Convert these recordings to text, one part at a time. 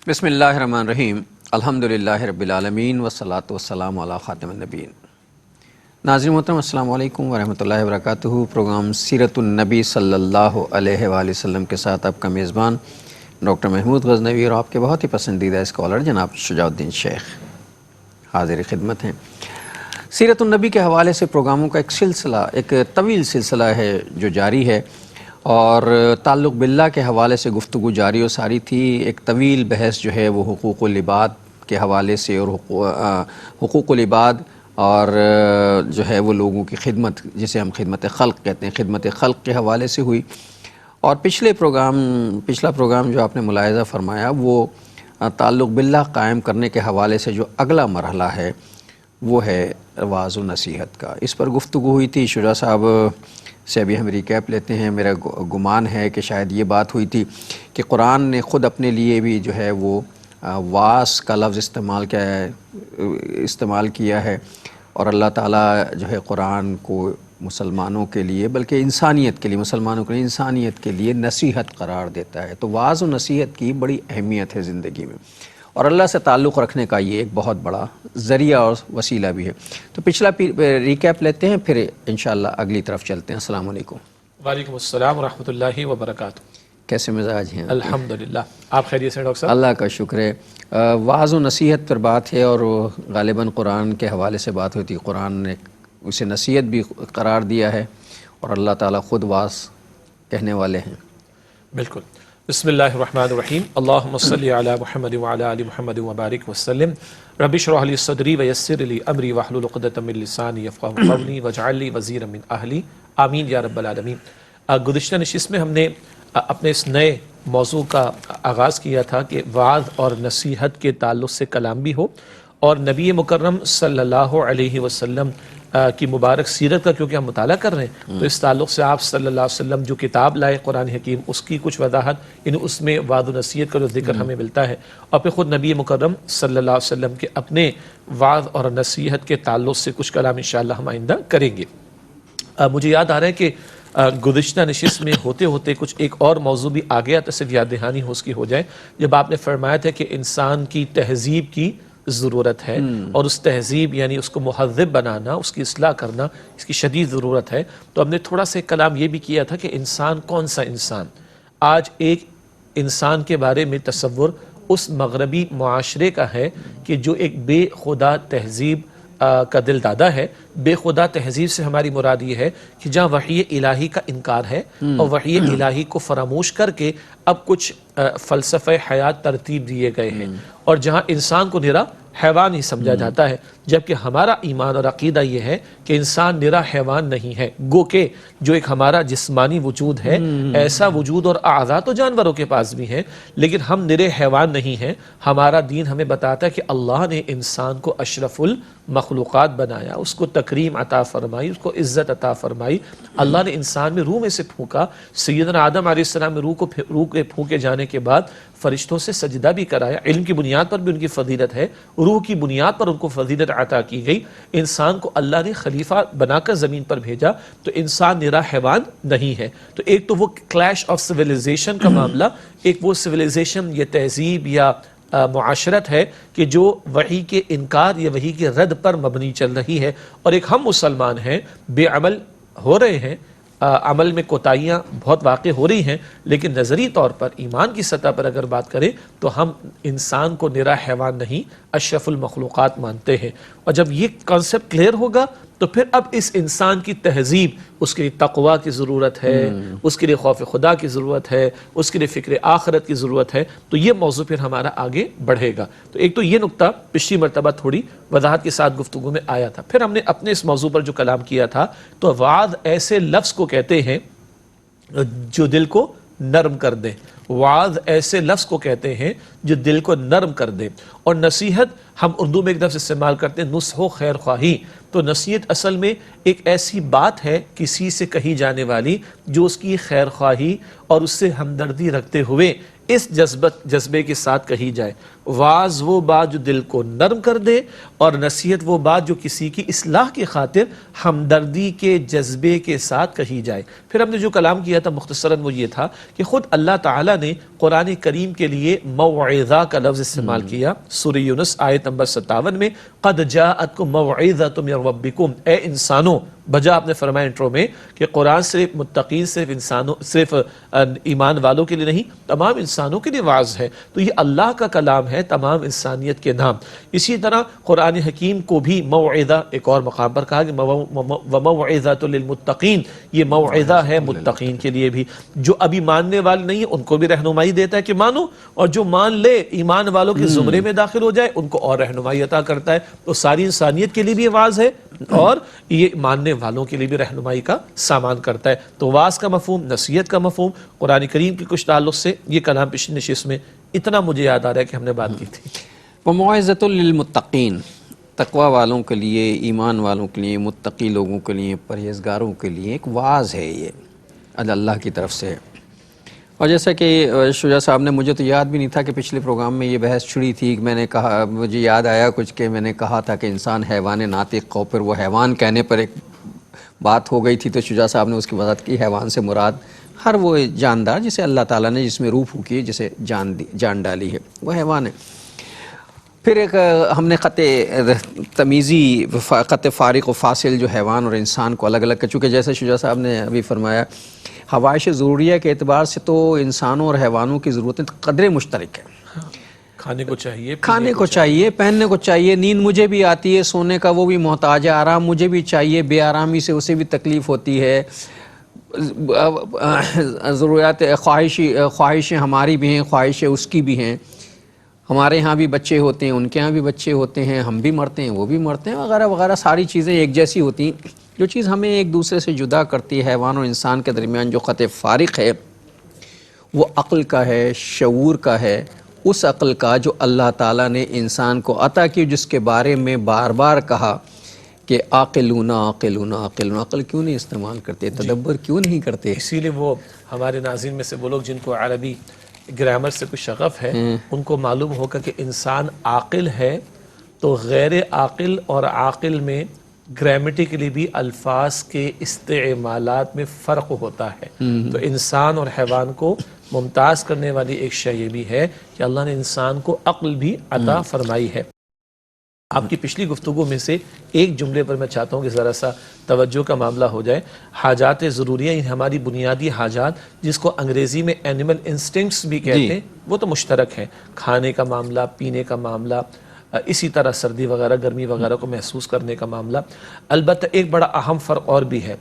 بسم اللہ الرحمن الرحیم الحمدللہ رب العالمین والصلاة والسلام علی خاتم النبیین۔ ناظرین محترم السلام علیکم ورحمۃ اللہ وبرکاتہ۔ پروگرام سیرت النبی صلی اللہ علیہ وآلہ وسلم کے ساتھ آپ کا میزبان ڈاکٹر محمود غزنوی اور آپ کے بہت ہی پسندیدہ اسکالر جناب شجاع الدین شیخ حاضر خدمت ہیں۔ سیرت النبی کے حوالے سے پروگراموں کا ایک طویل سلسلہ ہے جو جاری ہے، اور تعلق باللہ کے حوالے سے گفتگو جاری و ساری تھی۔ ایک طویل بحث جو ہے وہ حقوق العباد کے حوالے سے اور حقوق العباد اور جو ہے وہ لوگوں کی خدمت، جسے ہم خدمت خلق کہتے ہیں، خدمت خلق کے حوالے سے ہوئی۔ اور پچھلا پروگرام جو آپ نے ملاحظہ فرمایا وہ تعلق باللہ قائم کرنے کے حوالے سے جو اگلا مرحلہ ہے وہ ہے وعظ و نصیحت کا۔ اس پر گفتگو ہوئی تھی۔ شجاع صاحب سے ابھی ہم ریکیپ لیتے ہیں۔ میرا گمان ہے کہ شاید یہ بات ہوئی تھی کہ قرآن نے خود اپنے لیے بھی جو ہے وہ واس کا لفظ استعمال کیا ہے، اور اللہ تعالیٰ جو ہے قرآن کو مسلمانوں کے لیے، بلکہ انسانیت کے لیے، مسلمانوں کے لیے انسانیت کے لیے نصیحت قرار دیتا ہے۔ تو واعظ و نصیحت کی بڑی اہمیت ہے زندگی میں، اور اللہ سے تعلق رکھنے کا یہ ایک بہت بڑا ذریعہ اور وسیلہ بھی ہے۔ تو پچھلا ریکیپ لیتے ہیں، پھر انشاءاللہ اگلی طرف چلتے ہیں۔ السلام علیکم۔ وعلیکم السلام ورحمۃ اللہ وبرکاتہ۔ کیسے مزاج ہیں؟ الحمدللہ، آپ خیریت سے ڈاکٹر صاحب؟ اللہ کا شکر ہے۔ وعظ و نصیحت پر بات ہے، اور غالباً قرآن کے حوالے سے بات ہوتی ہے۔ قرآن نے اسے نصیحت بھی قرار دیا ہے، اور اللہ تعالیٰ خود وعظ کہنے والے ہیں۔ بالکل۔ بسم اللہ الرحمن الرحیم۔ اللہم صلی علی محمد وعلی آل محمد وبارک وسلم۔ رب اشرح لی صدری ویسر لی امری واحلل عقدۃ من لسانی یفقہوا قولی واجعل لی وزیرا من اہلی، آمین یا رب العالمین۔ گزشتہ نشست میں ہم نے اپنے اس نئے موضوع کا آغاز کیا تھا کہ وعظ اور نصیحت کے تعلق سے کلام بھی ہو، اور نبی مکرم صلی اللہ علیہ وسلم کی مبارک سیرت کا کیونکہ ہم مطالعہ کر رہے ہیں، تو اس تعلق سے آپ صلی اللہ علیہ وسلم جو کتاب لائے قرآن حکیم، اس کی کچھ وضاحت، یعنی اس میں وعظ و نصیحت کا جو ذکر ہمیں ملتا ہے، اور پھر خود نبی مکرم صلی اللہ علیہ وسلم کے اپنے وعظ اور نصیحت کے تعلق سے کچھ کلام انشاءاللہ ہم آئندہ کریں گے۔ مجھے یاد آ رہا ہے کہ گزشتہ نشست میں ہوتے ہوتے کچھ ایک اور موضوع بھی آ گیا، تو صرف یاد دہانی ہو اس کی ہو جائے، جب آپ نے فرمایا تھا کہ انسان کی تہذیب کی ضرورت ہے، اور اس تہذیب یعنی اس کو مہذب بنانا، اس کی اصلاح کرنا، اس کی شدید ضرورت ہے۔ تو ہم نے تھوڑا سا کلام یہ بھی کیا تھا کہ انسان کون سا انسان؟ آج ایک انسان کے بارے میں تصور اس مغربی معاشرے کا ہے کہ جو ایک بے خدا تہذیب کا دل دادا ہے۔ بے خدا تہذیب سے ہماری مراد یہ ہے کہ جہاں وحی الہی کا انکار ہے، اور وحی الہی کو فراموش کر کے اب کچھ فلسفہ حیات ترتیب دیے گئے ہیں، اور جہاں انسان کو نرا حیوان ہی سمجھا جاتا ہے، جبکہ ہمارا ایمان اور عقیدہ یہ ہے کہ انسان نرا حیوان نہیں ہے، گو کہ جو ایک ہمارا جسمانی وجود ہے، ایسا وجود اور اعضاء تو جانوروں کے پاس بھی ہیں، لیکن ہم نرے حیوان نہیں ہیں۔ ہمارا دین ہمیں بتاتا ہے کہ اللہ نے انسان کو اشرف المخلوقات بنایا، اس کو تکریم عطا فرمائی، اس کو عزت عطا فرمائی۔ اللہ نے انسان میں روح میں سے پھونکا، سیدنا آدم علیہ السلام میں روح کے پھونکے جانے کے بعد فرشتوں سے سجدہ بھی کرایا۔ علم کی بنیاد پر بھی ان کی فضیلت ہے، روح کی بنیاد پر ان کو فضیلت عطا کی گئی۔ انسان کو اللہ نے خلیفہ بنا کر زمین پر بھیجا، تو انسان نرا حیوان نہیں ہے۔ تو ایک تو وہ کلیش آف سویلائزیشن کا معاملہ، ایک وہ سویلائزیشن یا تہذیب یا معاشرت ہے کہ جو وحی کے انکار یا وحی کے رد پر مبنی چل رہی ہے، اور ایک ہم مسلمان ہیں بے عمل ہو رہے ہیں، عمل میں کوتاہیاں بہت واقع ہو رہی ہیں، لیکن نظری طور پر ایمان کی سطح پر اگر بات کریں تو ہم انسان کو نرا حیوان نہیں اشرف المخلوقات مانتے ہیں۔ اور جب یہ کانسیپٹ کلیئر ہوگا تو پھر اب اس انسان کی تہذیب، اس کے لیے تقویٰ کی ضرورت ہے، اس کے لیے خوف خدا کی ضرورت ہے، اس کے لیے فکر آخرت کی ضرورت ہے۔ تو یہ موضوع پھر ہمارا آگے بڑھے گا۔ تو ایک تو یہ نقطہ پچھلی مرتبہ تھوڑی وضاحت کے ساتھ گفتگو میں آیا تھا۔ پھر ہم نے اپنے اس موضوع پر جو کلام کیا تھا، تو وعظ ایسے لفظ کو کہتے ہیں جو دل کو نرم کر دے۔ وعظ ایسے لفظ کو کہتے ہیں جو دل کو نرم کر دے، اور نصیحت ہم اردو میں ایک لفظ استعمال کرتے ہیں نصح و خیر خواہی۔ تو نصیحت اصل میں ایک ایسی بات ہے کسی سے کہی جانے والی جو اس کی خیر خواہی اور اس سے ہمدردی رکھتے ہوئے اس جذبے کے ساتھ کہی جائے۔ واعظ وہ بات جو دل کو نرم کر دے، اور نصیحت وہ بات جو کسی کی اصلاح کی خاطر ہمدردی کے جذبے کے ساتھ کہی جائے۔ پھر ہم نے جو کلام کیا تھا مختصراً وہ یہ تھا کہ خود اللہ تعالیٰ نے قرآن کریم کے لیے موعظہ کا لفظ استعمال کیا۔ سورہ یونس آیت نمبر 57 میں قد جاءتکم موعظۃ من ربکم، اے انسانوں، بجا آپ نے فرمایا انٹرو میں کہ قرآن صرف متقین، صرف ایمان والوں کے لیے نہیں، تمام انسانوں کے لیے واعظ ہے۔ تو یہ اللہ کا کلام ہے تمام انسانیت کے نام۔ اسی طرح قرآن حکیم کو بھی موعظہ ایک اور مقام پر کہا کہ وَمَوْعِظَةٌ لِلْمُتَّقِينَ، یہ موعظہ ہے متقین کے لیے بھی۔ جو ابھی ماننے والے نہیں ہیں ان کو بھی رہنمائی دیتا ہے کہ مانو، اور جو مان لے ایمان والوں کے زمرے میں داخل ہو جائے ان کو اور رہنمائی عطا کرتا ہے۔ تو ساری انسانیت کے لیے بھی یہ واعظ ہے اور یہ ماننے والوں کے لیے بھی رہنمائی کا سامان کرتا ہے۔ تو واعظ کا مفہوم، نصیحت کا مفہوم، قرآن کریم کے کچھ تعلق سے یہ کلام پچھلی نشست میں اتنا مجھے یاد آ رہا ہے کہ ہم نے بات کی تھی۔ وموعظۃ للمتقین، تقوی والوں کے لیے، ایمان والوں کے لیے، متقی لوگوں کے لیے، پرہیزگاروں کے لیے ایک واعظ ہے، یہ اللہ کی طرف سے۔ اور جیسا کہ شجاع صاحب نے، مجھے تو یاد بھی نہیں تھا کہ پچھلے پروگرام میں یہ بحث چھڑی تھی، میں نے کہا، مجھے یاد آیا کچھ کہ میں نے کہا تھا کہ انسان حیوان ناطق ہو، پھر وہ حیوان کہنے پر ایک بات ہو گئی تھی، تو شجاع صاحب نے اس کی وضاحت کی، حیوان سے مراد ہر وہ جاندار جسے اللہ تعالیٰ نے جس میں روح پھونکی ہے، جسے جان ڈالی ہے، وہ حیوان ہے۔ پھر ایک ہم نے خط تمیزی، خط فارق و فاصل جو حیوان اور انسان کو الگ الگ کر چکے، جیسے شجاع صاحب نے ابھی فرمایا، حوائش ضروریہ کے اعتبار سے تو انسانوں اور حیوانوں کی ضرورتیں قدرے مشترک ہیں۔ کھانے کو چاہیے، کھانے کو چاہیے، پہننے کو چاہیے، نیند مجھے بھی آتی ہے، سونے کا وہ بھی محتاج ہے، آرام مجھے بھی چاہیے، بے آرامی سے اسے بھی تکلیف ہوتی ہے، ضروریات خواہشیں ہماری بھی ہیں، خواہشیں اس کی بھی ہیں، ہمارے ہاں بھی بچے ہوتے ہیں، ان کے ہاں بھی بچے ہوتے ہیں، ہم بھی مرتے ہیں، وہ بھی مرتے ہیں، وغیرہ وغیرہ، ساری چیزیں ایک جیسی ہوتی ہیں۔ جو چیز ہمیں ایک دوسرے سے جدا کرتی ہے، حیوان اور انسان کے درمیان جو خط فارق ہے، وہ عقل کا ہے، شعور کا ہے، اس عقل کا جو اللہ تعالیٰ نے انسان کو عطا کی، جس کے بارے میں بار بار کہا کہ عاقلون عاقلون عاقلون، عقل کیوں نہیں استعمال کرتے، تدبر کیوں نہیں کرتے۔ اسی لیے وہ ہمارے ناظرین میں سے وہ لوگ جن کو عربی گرامر سے کچھ شغف ہے، ان کو معلوم ہوگا کہ انسان عاقل ہے تو غیر عاقل اور عاقل میں گرامیٹیکلی بھی الفاظ کے استعمالات میں فرق ہوتا ہے۔ تو انسان اور حیوان کو ممتاز کرنے والی ایک شے یہ بھی ہے کہ اللہ نے انسان کو عقل بھی عطا فرمائی ہے۔ آپ کی پچھلی گفتگو میں سے ایک جملے پر میں چاہتا ہوں کہ ذرا سا توجہ کا معاملہ ہو جائے۔ حاجات ضروریہ، ہماری بنیادی حاجات، جس کو انگریزی میں اینیمل انسٹنکٹس بھی کہتے ہیں، وہ تو مشترک ہیں۔ کھانے کا معاملہ، پینے کا معاملہ، اسی طرح سردی وغیرہ، گرمی وغیرہ کو محسوس کرنے کا معاملہ۔ البتہ ایک بڑا اہم فرق اور بھی ہے،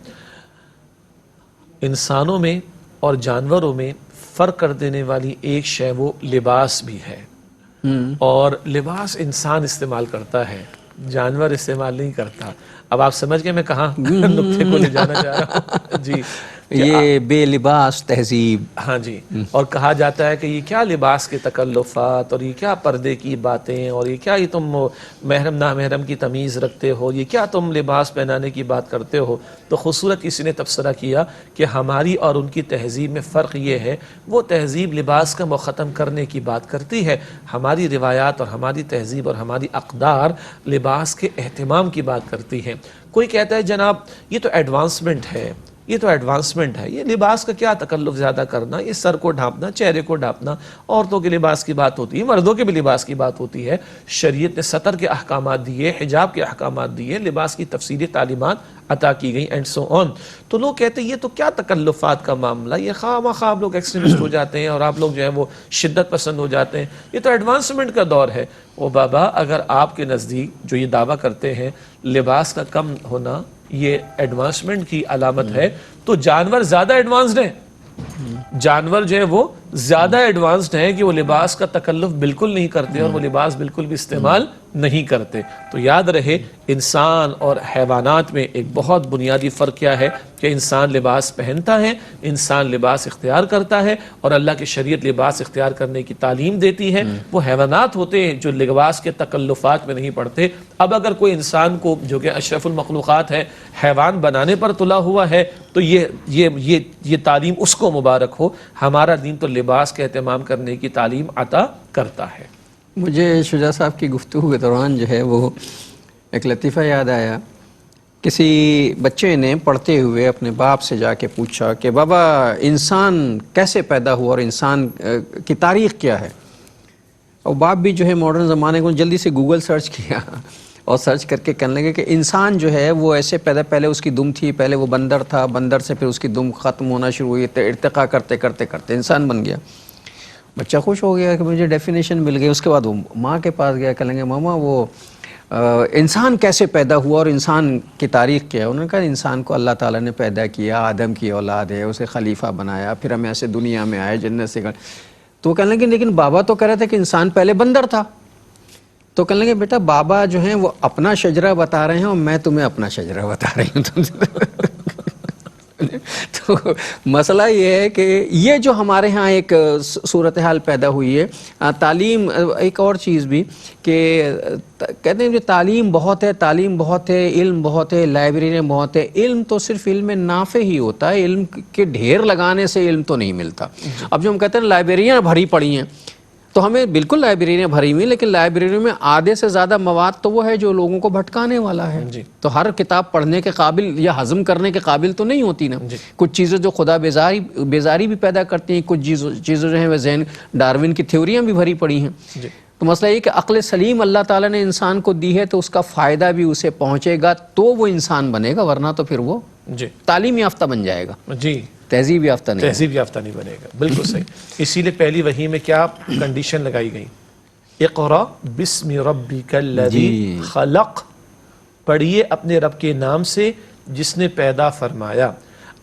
انسانوں میں اور جانوروں میں فرق کر دینے والی ایک شے وہ لباس بھی ہے۔ اور لباس انسان استعمال کرتا ہے، جانور استعمال نہیں کرتا۔ اب آپ سمجھ گئے میں کہاں نقطے کو لے جانا چاہ رہا ہوں؟ جی، یہ بے لباس تہذیب۔ ہاں جی، اور کہا جاتا ہے کہ یہ کیا لباس کے تکلفات، اور یہ کیا پردے کی باتیں، اور یہ کیا یہ تم محرم نامحرم کی تمیز رکھتے ہو، یہ کیا تم لباس پہنانے کی بات کرتے ہو۔ تو خوبصورت کسی نے تبصرہ کیا کہ ہماری اور ان کی تہذیب میں فرق یہ ہے، وہ تہذیب لباس کا ختم کرنے کی بات کرتی ہے، ہماری روایات اور ہماری تہذیب اور ہماری اقدار لباس کے اہتمام کی بات کرتی ہیں۔ کوئی کہتا ہے جناب یہ تو ایڈوانسمنٹ ہے، یہ تو ایڈوانسمنٹ ہے، یہ لباس کا کیا تکلف زیادہ کرنا، یہ سر کو ڈھانپنا، چہرے کو ڈھانپنا، عورتوں کے لباس کی بات ہوتی ہے، مردوں کے بھی لباس کی بات ہوتی ہے۔ شریعت نے ستر کے احکامات دیے، حجاب کے احکامات دیے، لباس کی تفصیلی تعلیمات عطا کی گئی اینڈ سو آن۔ تو لوگ کہتے ہیں یہ تو کیا تکلفات کا معاملہ، یہ خواہ مخواہ آپ لوگ ایکسٹریمسٹ ہو جاتے ہیں اور آپ لوگ جو ہے وہ شدت پسند ہو جاتے ہیں، یہ تو ایڈوانسمنٹ کا دور ہے۔ او بابا، اگر آپ کے نزدیک جو یہ دعویٰ کرتے ہیں لباس کا کم ہونا یہ ایڈوانسمنٹ کی علامت ہے، تو جانور زیادہ ایڈوانسڈ ہیں۔ جانور جو ہے وہ زیادہ ایڈوانسڈ ہیں کہ وہ لباس کا تکلف بالکل نہیں کرتے اور وہ لباس بالکل بھی استعمال نہیں کرتے۔ تو یاد رہے انسان اور حیوانات میں ایک بہت بنیادی فرق کیا ہے کہ انسان لباس پہنتا ہے، انسان لباس اختیار کرتا ہے، اور اللہ کی شریعت لباس اختیار کرنے کی تعلیم دیتی ہے۔ وہ حیوانات ہوتے ہیں جو لباس کے تکلفات میں نہیں پڑتے۔ اب اگر کوئی انسان کو جو کہ اشرف المخلوقات ہے حیوان بنانے پر تلا ہوا ہے تو یہ تعلیم اس کو مبارک ہو۔ ہمارا دین تو لباس کا اہتمام کرنے کی تعلیم عطا کرتا ہے۔ مجھے شجاع صاحب کی گفتگو کے دوران جو ہے وہ ایک لطیفہ یاد آیا۔ کسی بچے نے پڑھتے ہوئے اپنے باپ سے جا کے پوچھا کہ بابا انسان کیسے پیدا ہوا اور انسان کی تاریخ کیا ہے؟ اور باپ بھی جو ہے ماڈرن زمانے کو جلدی سے گوگل سرچ کیا اور سرچ کر کے کہنے لگے کہ انسان جو ہے وہ ایسے پہلے اس کی دم تھی، پہلے وہ بندر تھا، بندر سے پھر اس کی دم ختم ہونا شروع ہوئی، ارتقاء کرتے کرتے کرتے انسان بن گیا۔ بچہ خوش ہو گیا کہ مجھے ڈیفینیشن مل گئی۔ اس کے بعد وہ ماں کے پاس گیا، کہیں گے ماما وہ انسان کیسے پیدا ہوا اور انسان کی تاریخ کیا ہے؟ انہوں نے کہا انسان کو اللہ تعالیٰ نے پیدا کیا، آدم کی اولاد ہے، اسے خلیفہ بنایا، پھر ہم ایسے دنیا میں آئے جنت سے۔ تو وہ کہنے لگے لیکن بابا تو کہہ رہے تھے کہ انسان پہلے بندر تھا۔ تو کہنے لگے بیٹا بابا جو ہیں وہ اپنا شجرہ بتا رہے ہیں اور میں تمہیں اپنا شجرہ بتا رہی ہوں۔ تو مسئلہ یہ ہے کہ یہ جو ہمارے ہاں ایک صورتحال پیدا ہوئی ہے، تعلیم ایک اور چیز بھی کہ کہتے ہیں جو تعلیم بہت ہے، علم بہت ہے، لائبریریاں بہت ہے۔ علم تو صرف علم نافع ہی ہوتا ہے، علم کے ڈھیر لگانے سے علم تو نہیں ملتا۔ اب جو ہم کہتے ہیں لائبریریاں بھری پڑی ہیں، تو ہمیں بالکل لائبریریاں بھری ہوئی، لیکن لائبریری میں آدھے سے زیادہ مواد تو وہ ہے جو لوگوں کو بھٹکانے والا ہے۔ تو ہر کتاب پڑھنے کے قابل یا ہضم کرنے کے قابل تو نہیں ہوتی نا۔ کچھ چیزیں جو خدا بیزاری بھی پیدا کرتی ہیں، کچھ چیزیں جو ہیں وہ ذہن ڈارون کی تھیوریاں بھی بھری پڑی ہیں۔ تو مسئلہ یہ کہ عقل سلیم اللہ تعالیٰ نے انسان کو دی ہے تو اس کا فائدہ بھی اسے پہنچے گا تو وہ انسان بنے گا، ورنہ تو پھر وہ تعلیم یافتہ بن جائے گا، تہذیب یافتہ نہیں بنے گا۔ بالکل صحیح۔ اسی لیے پہلی وحی میں کیا کنڈیشن لگائی گئی؟ اقرا بسم ربک الذی خلق، پڑھیے اپنے رب کے نام سے جس نے پیدا فرمایا۔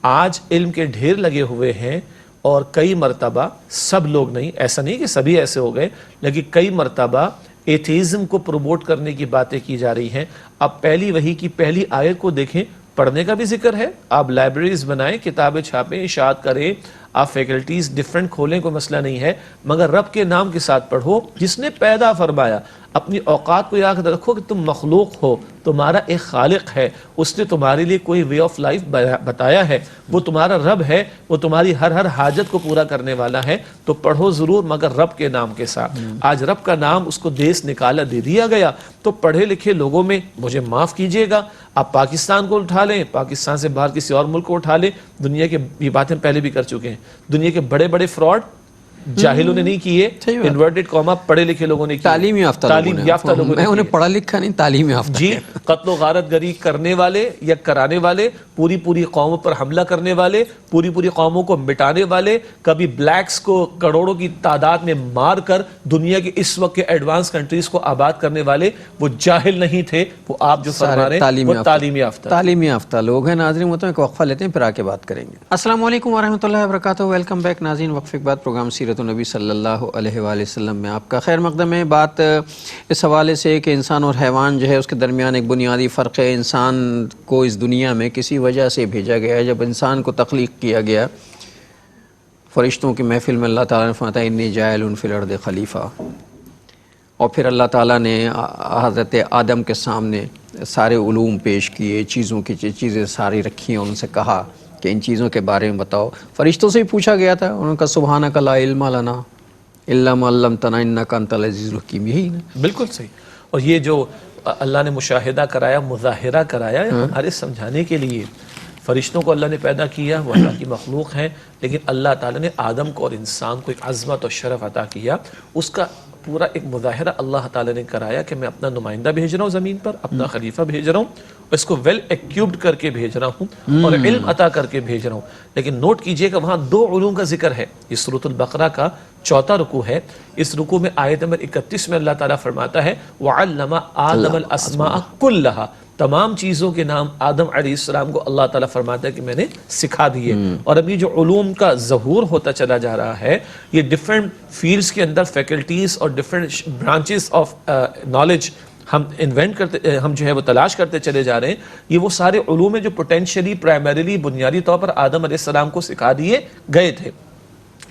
آج علم کے ڈھیر لگے ہوئے ہیں اور کئی مرتبہ، سب لوگ نہیں، ایسا نہیں کہ سبھی ایسے ہو گئے، لیکن کئی مرتبہ ایتھیزم کو پروموٹ کرنے کی باتیں کی جا رہی ہیں۔ اب پہلی وحی کی پہلی آیت کو دیکھیں، پڑھنے کا بھی ذکر ہے، آپ لائبریریز بنائیں، کتابیں چھاپیں، اشاعت کریں، آپ فیکلٹیز ڈیفرنٹ کھولیں، کوئی مسئلہ نہیں ہے، مگر رب کے نام کے ساتھ پڑھو جس نے پیدا فرمایا۔ اپنی اوقات کو یاد رکھو کہ تم مخلوق ہو، تمہارا ایک خالق ہے، اس نے تمہارے لیے کوئی وے آف لائف بتایا ہے، وہ تمہارا رب ہے، وہ تمہاری ہر حاجت کو پورا کرنے والا ہے، تو پڑھو ضرور مگر رب کے نام کے ساتھ۔ آج رب کا نام اس کو دیس نکالا دے دیا گیا، تو پڑھے لکھے لوگوں میں، مجھے معاف کیجئے گا، آپ پاکستان کو اٹھا لیں، پاکستان سے باہر کسی اور ملک کو اٹھا لیں، دنیا کے، یہ باتیں پہلے بھی کر چکے ہیں، دنیا کے بڑے بڑے فراڈ جاہلوں نے نہیں کیے، انورٹڈ کاما پڑھے لکھے لوگوں نے کیے، تعلیم یافتہ لوگوں نے، میں انہیں پڑھا لکھا نہیں، تعلیم یافتہ، جی، قتل و غارت گری کرنے والے یا کرانے والے، پوری قوموں پر حملہ کرنے والے، پوری قوموں کو مٹانے والے، کبھی بلیکس کو کروڑوں کی تعداد میں مار کر دنیا کے اس وقت کے ایڈوانس کنٹریز کو آباد کرنے والے، وہ جاہل نہیں تھے، وہ آپ جو فرما رہے ہیں وہ تعلیم یافتہ لوگ ہیں۔ ناظرین محترم ایک وقفہ لیتے ہیں، پھر آ کے بات کریں گے۔ السلام علیکم ورحمۃ اللہ وبرکاتہ، ویلکم بیک ناظرین۔ وقفے کے بعد پروگرام سیرت النبی صلی اللہ علیہ وآلہ وسلم میں آپ کا خیر مقدم ہے۔ بات اس حوالے سے کہ انسان اور حیوان جو ہے اس کے درمیان ایک بنیادی فرق ہے۔ انسان کو اس دنیا میں کسی وجہ سے بھیجا گیا ہے۔ جب انسان کو تخلیق کیا گیا، فرشتوں کی محفل میں اللہ تعالیٰ نے فرمایا انی جاعل فی الارض خلیفہ، اور پھر اللہ تعالیٰ نے حضرت آدم کے سامنے سارے علوم پیش کیے، چیزیں ساری رکھی، اور ان سے کہا کہ ان چیزوں کے بارے میں بتاؤ۔ فرشتوں سے ہی پوچھا گیا تھا، انہوں نے کہا سبحانک لا علم لنا الا ما علمتنا انک انت العزیز الحکیم۔ یہی نا، بالکل صحیح۔ اور یہ جو اللہ نے مشاہدہ کرایا، مظاہرہ کرایا، ہمارے سمجھانے کے لیے، فرشتوں کو اللہ نے پیدا کیا، وہ اللہ کی مخلوق ہیں، لیکن اللہ تعالیٰ نے آدم کو اور انسان کو ایک عظمت اور شرف عطا کیا، اس کا پورا ایک مظاہرہ اللہ تعالیٰ نے کرایا کہ میں اپنا نمائندہ بھیج رہا ہوں زمین پر، اپنا خلیفہ بھیج رہا ہوں، اور اس کو ویل ایکیوپڈ کر کے بھیج رہا ہوں اور علم عطا کر کے بھیج رہا ہوں۔ لیکن نوٹ کیجئے کہ وہاں دو علوم کا ذکر ہے۔ یہ سورۃ البقرہ کا 4واں رکوع ہے۔ اس رکوع میں آیت نمبر 31 میں اللہ تعالیٰ فرماتا ہے وَعَلَّمَ آدَمَ الْأَسْمَاءَ كُلَّهَا، تمام چیزوں کے نام آدم علیہ السلام کو اللہ تعالیٰ فرماتا ہے کہ میں نے سکھا دیے۔ اور ابھی جو علوم کا ظہور ہوتا چلا جا رہا ہے، یہ ڈیفرنٹ فیلڈز کے اندر فیکلٹیز اور ڈیفرنٹ برانچز آف نالج ہم انوینٹ کرتے، ہم جو ہے وہ تلاش کرتے چلے جا رہے ہیں، یہ وہ سارے علوم ہیں جو پوٹینشلی پرائمریلی بنیادی طور پر آدم علیہ السلام کو سکھا دیے گئے تھے۔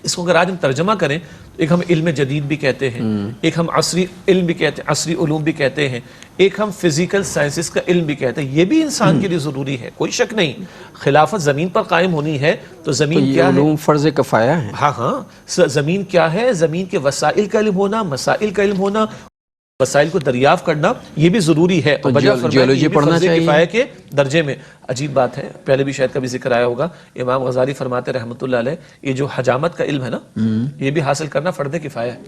اس کو اگر آج ہم ترجمہ کریں ایک ہم علم جدید بھی کہتے ہیں، ایک ہم عصری علم بھی کہتے ہیں، عصری علوم بھی کہتے ہیں، ایک ہم فزیکل سائنسز کا علم بھی کہتے ہیں. یہ بھی انسان کے لیے ضروری ہے، کوئی شک نہیں. خلافت زمین پر قائم ہونی ہے تو زمین یہ کیا ہے؟ علوم فرض کفایہ ہیں. ہاں زمین کیا ہے؟ زمین کے وسائل کا علم ہونا، مسائل کا علم ہونا، وسائل کو دریافت کرنا، یہ بھی ضروری ہے. تو وجہ فرمایا کہ جیولوجی یہ بھی پڑھنا فرض چاہیے. کفایہ کے درجے میں. عجیب بات ہے، پہلے بھی شاید کبھی ذکر آیا ہوگا، امام غزالی فرماتے رحمۃ اللہ علیہ، یہ جو حجامت کا علم ہے نا، یہ بھی حاصل کرنا فرض کفایہ ہے.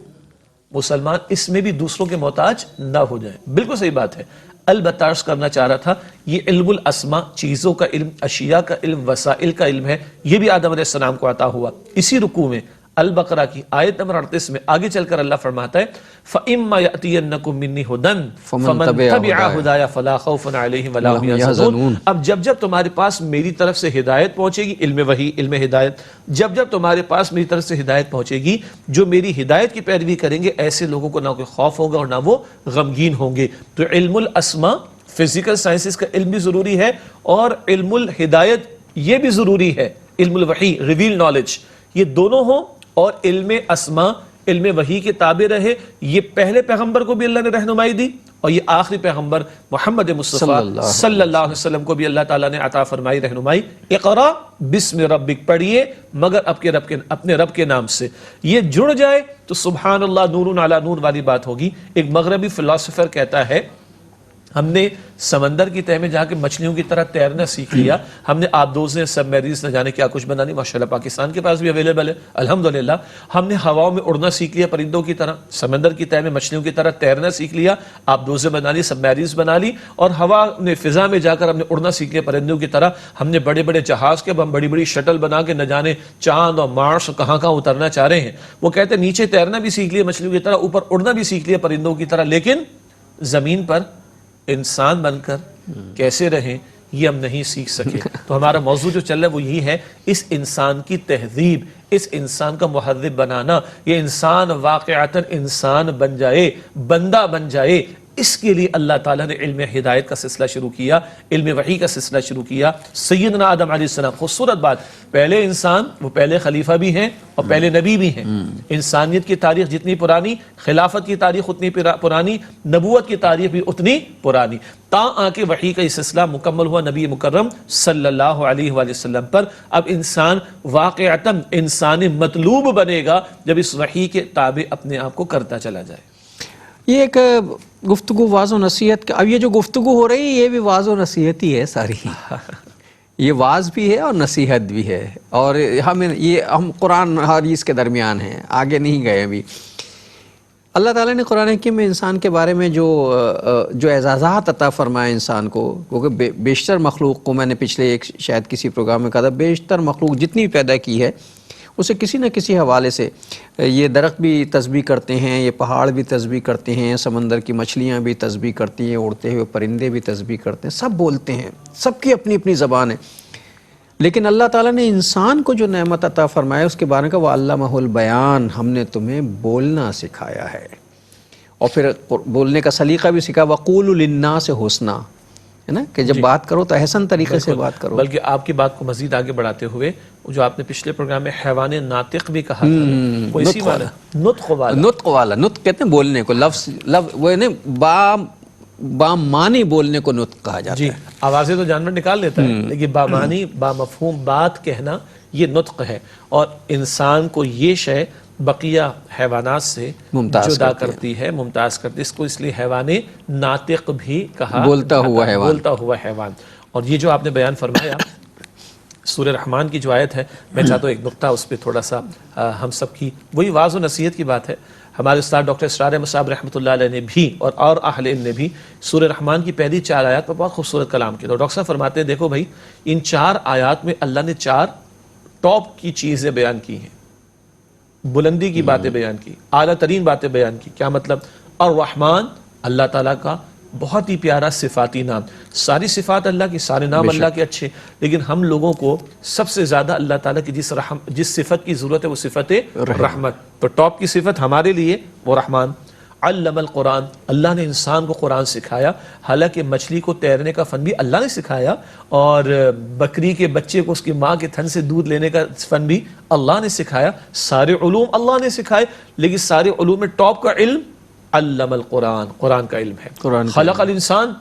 مسلمان اس میں بھی دوسروں کے محتاج نہ ہو جائے. بالکل صحیح بات ہے. البتہ عرض کرنا چاہ رہا تھا، یہ علم الاسماء، چیزوں کا علم، اشیاء کا علم، وسائل کا علم ہے، یہ بھی آدم علیہ السلام کو عطا ہوا. اسی رکوع میں البقرہ کی آیت نمبر 38 میں آگے چل کر اللہ فرماتا ہے فَإِمَّا يَأْتِيَنَّكُم مِّنِّي هُدًى فَمَن تَبِعَ هُدَايَ فَلَا خَوْفٌ عَلَيْهِمْ وَلَا هُمْ يَحْزَنُونَ. اب جب تمہارے پاس میری طرف سے ہدایت پہنچے گی، علم وحی، علم ہدایت، جب تمہارے پاس میری طرف سے ہدایت پہنچے گی، جو میری ہدایت کی پیروی کریں گے، ایسے لوگوں کو نہ کوئی خوف ہوگا اور نہ وہ غمگین ہوں گے. تو علم الاسماء، فزیکل سائنسز کا علم بھی ضروری ہے، اور علم الہدایت یہ بھی ضروری ہے. علم الوحی، ریویل نالج، یہ دونوں ہوں، اور علم اسماء، علم وحی کے تابع رہے. یہ پہلے پیغمبر کو بھی اللہ نے رہنمائی دی، اور یہ آخری پیغمبر محمد مصطفیٰ صلی اللہ علیہ وسلم کو بھی اللہ تعالیٰ نے عطا فرمائی رہنمائی. اقرا بسم ربک، پڑھیے مگر اپنے رب کے نام سے. یہ جڑ جائے تو سبحان اللہ، نور علی نور والی بات ہوگی. ایک مغربی فلاسفر کہتا ہے، ہم نے سمندر کی تہہ میں جا کے مچھلیوں کی طرح تیرنا سیکھ لیا، ہم نے آبدوزیں، سب میریز، نہ جانے کیا کچھ بنا لی. ماشاءاللہ پاکستان کے پاس بھی اویلیبل ہے الحمدللہ. ہم نے ہواؤں میں اڑنا سیکھ لیا پرندوں کی طرح، سمندر کی تہہ میں مچھلیوں کی طرح تیرنا سیکھ لیا، آبدوزیں بنا لی، سب میریز بنا لی، اور ہوا نے فضا میں جا کر ہم نے اڑنا سیکھ لیا پرندوں کی طرح. ہم نے بڑے بڑے جہاز کے، اب ہم بڑی بڑی شٹل بنا کے نہ جانے چاند اور مارس کہاں کہاں اترنا چاہ رہے ہیں. وہ کہتے ہیں نیچے تیرنا بھی سیکھ لیا مچھلیوں کی طرح، اوپر اڑنا بھی سیکھ لیا پرندوں کی طرح، لیکن زمین پر انسان بن کر کیسے رہیں یہ ہم نہیں سیکھ سکے. تو ہمارا موضوع جو چل رہا ہے وہ یہی ہے، اس انسان کی تہذیب، اس انسان کا مہذب بنانا، یہ انسان واقعتاً انسان بن جائے، بندہ بن جائے. اس کے لیے اللہ تعالیٰ نے علم ہدایت کا سلسلہ شروع کیا، علم وحی کا سلسلہ شروع کیا. سیدنا آدم علیہ السلام، خوبصورت بات، پہلے انسان، وہ پہلے خلیفہ بھی ہیں اور پہلے نبی بھی ہیں. انسانیت کی تاریخ جتنی پرانی، خلافت کی تاریخ اتنی پرانی، نبوت کی تاریخ بھی اتنی پرانی، تا آ کے وحی کا یہ سلسلہ مکمل ہوا نبی مکرم صلی اللہ علیہ وآلہ وسلم پر. اب انسان واقعتاً انسان مطلوب بنے گا جب اس وحی کے تابع اپنے آپ کو کرتا چلا جائے. یہ ایک گفتگو واعظ و نصیحت کا، اب یہ جو گفتگو ہو رہی ہے یہ بھی واعظ و نصیحت ہی ہے ساری. یہ واعظ بھی ہے اور نصیحت بھی ہے، اور ہم قرآن حدیث کے درمیان ہیں، آگے نہیں گئے ابھی. اللہ تعالیٰ نے قرآن حکیم میں انسان کے بارے میں جو اعزازات عطا فرمائے انسان کو، کیونکہ بیشتر مخلوق کو، میں نے پچھلے ایک شاید کسی پروگرام میں کہا تھا، بیشتر مخلوق جتنی پیدا کی ہے اسے کسی نہ کسی حوالے سے، یہ درخت بھی تسبیح کرتے ہیں، یہ پہاڑ بھی تسبیح کرتے ہیں، سمندر کی مچھلیاں بھی تسبیح کرتی ہیں، اڑتے ہوئے پرندے بھی تسبیح کرتے ہیں، سب بولتے ہیں، سب کی اپنی اپنی زبان ہے. لیکن اللہ تعالیٰ نے انسان کو جو نعمت عطا فرمایا اس کے بارے میں کہا وَعَلَّمَهُ الْبَيَانَ، ہم نے تمہیں بولنا سکھایا ہے، اور پھر بولنے کا سلیقہ بھی سکھا. وَقُولُوا لِلنَّاسِ حُسْنًا، ہے نا، کہ جب بات کرو تو احسن طریقے سے بات کرو. بلکہ آپ کی بات کو مزید آگے بڑھاتے ہوئے، جو آپ نے پچھلے پروگرام میں حیوان ناطق بھی کہا تھا، وہ اسی والا نطق والا، نطق کہتے ہیں بولنے کو، لفظ وہ بامانی بولنے کو نطق کہا جاتا ہے. آوازیں تو جانور نکال لیتا ہے، لیکن بامانی، بامفہوم بات کہنا یہ نطق ہے. اور انسان کو یہ شے بقیہ حیوانات سے جدا کرتی ہے، ممتاز کرتی ہے. اس کو اس لیے حیوان ناطق بھی کہا، بولتا ہوا حیوان. اور یہ جو آپ نے بیان فرمایا سورہ رحمان کی جو آیت ہے، میں چاہتا ہوں ایک نقطہ اس پہ تھوڑا سا ہم سب کی، وہی واعظ و نصیحت کی بات ہے. ہمارے استاد ڈاکٹر اسرار احمد صاحب رحمۃ اللہ علیہ نے بھی اور اہل علم نے بھی سورہ رحمان کی پہلی 4 آیات پر بہت خوبصورت کلام کیا. تو ڈاکٹر صاحب فرماتے ہیں دیکھو بھائی، ان 4 آیات میں اللہ نے 4 ٹاپ کی چیزیں بیان کی ہیں، بلندی کی باتیں بیان کی، اعلیٰ ترین باتیں بیان کی. کیا مطلب؟ الرحمن، اللہ تعالیٰ کا بہت ہی پیارا صفاتی نام. ساری صفات اللہ کی، سارے نام اللہ کے اچھے، لیکن ہم لوگوں کو سب سے زیادہ اللہ تعالیٰ کی جس صفت کی ضرورت ہے وہ صفت رحمت. تو ٹاپ کی صفت ہمارے لیے وہ رحمان. علم القرآن، اللہ نے انسان کو قرآن سکھایا، حالانکہ مچھلی کو تیرنے کا فن بھی اللہ نے سکھایا، اور بکری کے بچے کو اس کی ماں کے تھن سے دودھ لینے کا فن بھی اللہ نے سکھایا، سارے علوم اللہ نے سکھائے، لیکن سارے علوم میں ٹاپ کا علم علم القرآن، قرآن کا علم ہے۔ خلق الانسان،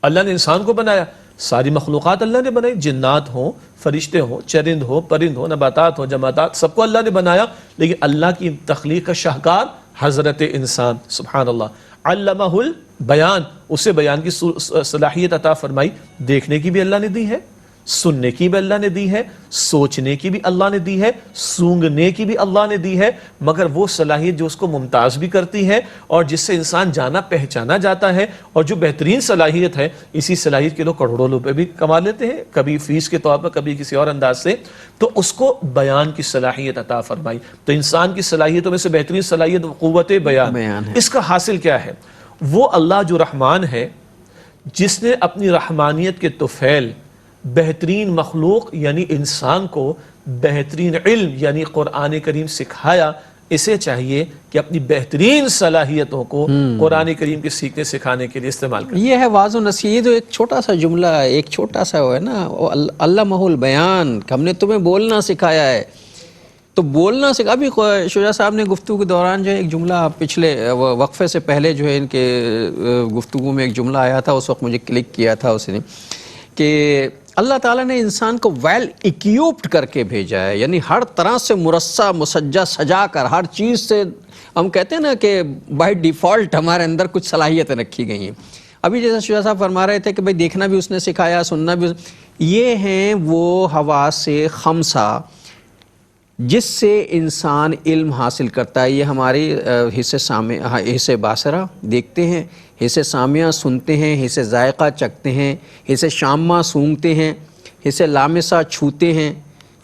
اللہ نے انسان کو بنایا، ساری مخلوقات اللہ نے بنائی، جنات ہوں، فرشتے ہوں، چرند ہوں، پرند ہوں، نباتات ہوں، جمادات، سب کو اللہ نے بنایا، لیکن اللہ کی تخلیق کا شاہکار حضرت انسان، سبحان اللہ۔ علمہ البیان، اسے بیان کی صلاحیت عطا فرمائی، دیکھنے کی بھی اللہ نے دی ہے، سننے کی بھی اللہ نے دی ہے، سوچنے کی بھی اللہ نے دی ہے، سونگنے کی بھی اللہ نے دی ہے، مگر وہ صلاحیت جو اس کو ممتاز بھی کرتی ہے اور جس سے انسان جانا پہچانا جاتا ہے، اور جو بہترین صلاحیت ہے، اسی صلاحیت کے لوگ کروڑوں روپے بھی کما لیتے ہیں، کبھی فیس کے طور پر، کبھی کسی اور انداز سے، تو اس کو بیان کی صلاحیت عطا فرمائی۔ تو انسان کی صلاحیتوں میں سے بہترین صلاحیت قوت بیان ہے۔ اس کا حاصل کیا ہے؟ وہ اللہ جو رحمان ہے، جس نے اپنی رحمانیت کے طفیل بہترین مخلوق یعنی انسان کو بہترین علم یعنی قرآن کریم سکھایا، اسے چاہیے کہ اپنی بہترین صلاحیتوں کو قرآن کریم کے سیکھنے سکھانے کے لیے استعمال کریں۔ یہ ہے واضح و نصیحت، جو ایک چھوٹا سا جملہ، ایک چھوٹا سا ہے نا، علمہ البیان، ہم نے تمہیں بولنا سکھایا ہے، تو بولنا سکھا بھی۔ شجاع صاحب نے گفتگو کے دوران جو ہے ایک جملہ، پچھلے وقفے سے پہلے جو ہے ان کے گفتگو میں ایک جملہ آیا تھا، اس وقت مجھے کلک کیا تھا اس نے، کہ اللہ تعالیٰ نے انسان کو ویل ایکیوپڈ کر کے بھیجا ہے، یعنی ہر طرح سے مرصع مسجع سجا کر، ہر چیز سے، ہم کہتے ہیں نا کہ بائی ڈیفالٹ ہمارے اندر کچھ صلاحیتیں رکھی گئی ہیں۔ ابھی جیسا شجاع صاحب فرما رہے تھے کہ بھئی دیکھنا بھی اس نے سکھایا، سننا بھی، یہ ہیں وہ حواس خمسہ جس سے انسان علم حاصل کرتا ہے۔ یہ ہماری حصے باصرہ دیکھتے ہیں، حصے سامعہ سنتے ہیں، حصے ذائقہ چکھتے ہیں، حصے شامہ سونگھتے ہیں، حصے لامسہ چھوتے ہیں،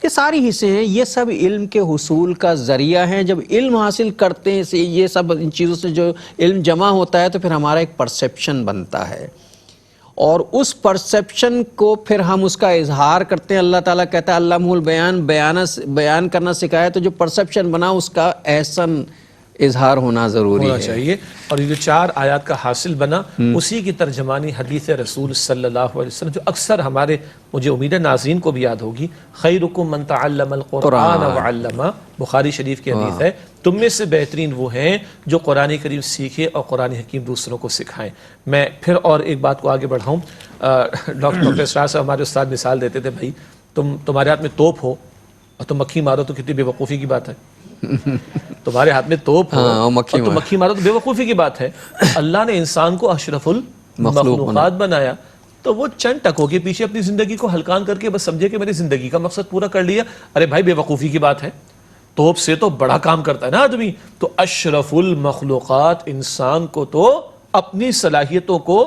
یہ ساری حصے ہیں، یہ سب علم کے حصول کا ذریعہ ہیں۔ جب علم حاصل کرتے ہیں، یہ سب ان چیزوں سے جو علم جمع ہوتا ہے، تو پھر ہمارا ایک پرسیپشن بنتا ہے، اور اس پرسیپشن کو پھر ہم اس کا اظہار کرتے ہیں۔ اللہ تعالیٰ کہتا ہے علمہ البیان، بیان کرنا سکھایا، تو جو پرسیپشن بنا اس کا احسن اظہار ہونا ضروری ہے چاہیے۔ اور یہ جو 4 آیات کا حاصل بنا، اسی کی ترجمانی حدیث رسول صلی اللہ علیہ وسلم، جو اکثر ہمارے، مجھے امید ہے ناظرین کو بھی یاد ہوگی، خیرکم من تعلم القرآن وعلمہ، بخاری شریف کی حدیث ہے، تم میں سے بہترین وہ ہیں جو قرآن کریم سیکھے اور قرآن حکیم دوسروں کو سکھائیں۔ میں پھر اور ایک بات کو آگے بڑھاؤں، ڈاکٹر اسرار صاحب ہمارے استاد مثال دیتے تھے، بھائی تمہارے ہاتھ میں توپ ہو اور تم مکھی مارو تو کتنی بے وقوفی کی بات ہے۔ تمہارے ہاتھ میں توپ ہو اور تم مکھی مارو تو بے وقوفی کی بات ہے۔ اللہ نے انسان کو اشرف المخلوقات بنایا، تو وہ چند ٹکوں کے پیچھے اپنی زندگی کو ہلکان کر کے بس سمجھے کہ میں نے زندگی کا مقصد پورا کر لیا۔ ارے بھائی بے وقوفی کی بات ہے، توپ سے تو بڑا کام کرتا ہے نا آدمی۔ تو اشرف المخلوقات انسان کو تو اپنی صلاحیتوں کو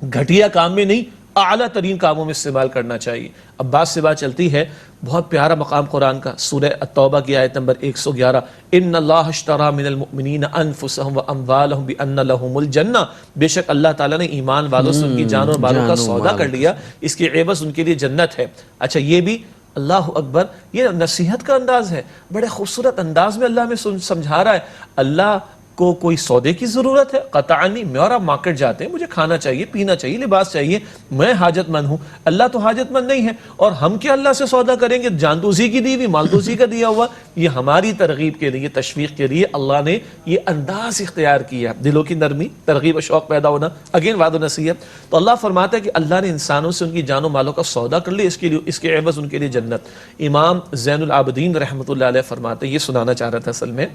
گھٹیا کام میں نہیں، اعلیٰ ترین کاموں میں استعمال کرنا چاہیے۔ اب بات سے بات چلتی ہے، بہت پیارا مقام قرآن کا، سورہ التوبہ کی آیت نمبر 111، ان اللہ اشترى من المؤمنین انفسهم واموالهم بان لهم الجنہ، بے شک اللہ تعالیٰ نے ایمان والوں سے ان کی جان اور مالوں کا سودا کر لیا، اس کی عوض ان کے لیے جنت ہے۔ اچھا، یہ بھی اللہ اکبر، یہ نصیحت کا انداز ہے، بڑے خوبصورت انداز میں اللہ ہمیں سمجھا رہا ہے۔ اللہ کو کوئی سودے کی ضرورت ہے؟ قطعاً نہیں۔ میں اور آپ مارکیٹ جاتے ہیں، مجھے کھانا چاہیے، پینا چاہیے، لباس چاہیے، میں حاجت مند ہوں، اللہ تو حاجت مند نہیں ہے، اور ہم کیا اللہ سے سودا کریں گے؟ جان تو اسی کی دی ہوئی، مال تو اسی کا دیا ہوا۔ یہ ہماری ترغیب کے لیے، تشویق کے لیے اللہ نے یہ انداز اختیار کیا، دلوں کی نرمی، ترغیب و شوق پیدا ہونا، اگین وعد و نصیحت۔ تو اللہ فرماتا ہے کہ اللہ نے انسانوں سے ان کی جان و مالوں کا سودا کر لیا، اس کے عوض ان کے لیے جنت۔ امام زین العابدین رحمۃ اللہ علیہ فرماتے، یہ سنانا چاہ رہا تھا اصل میں،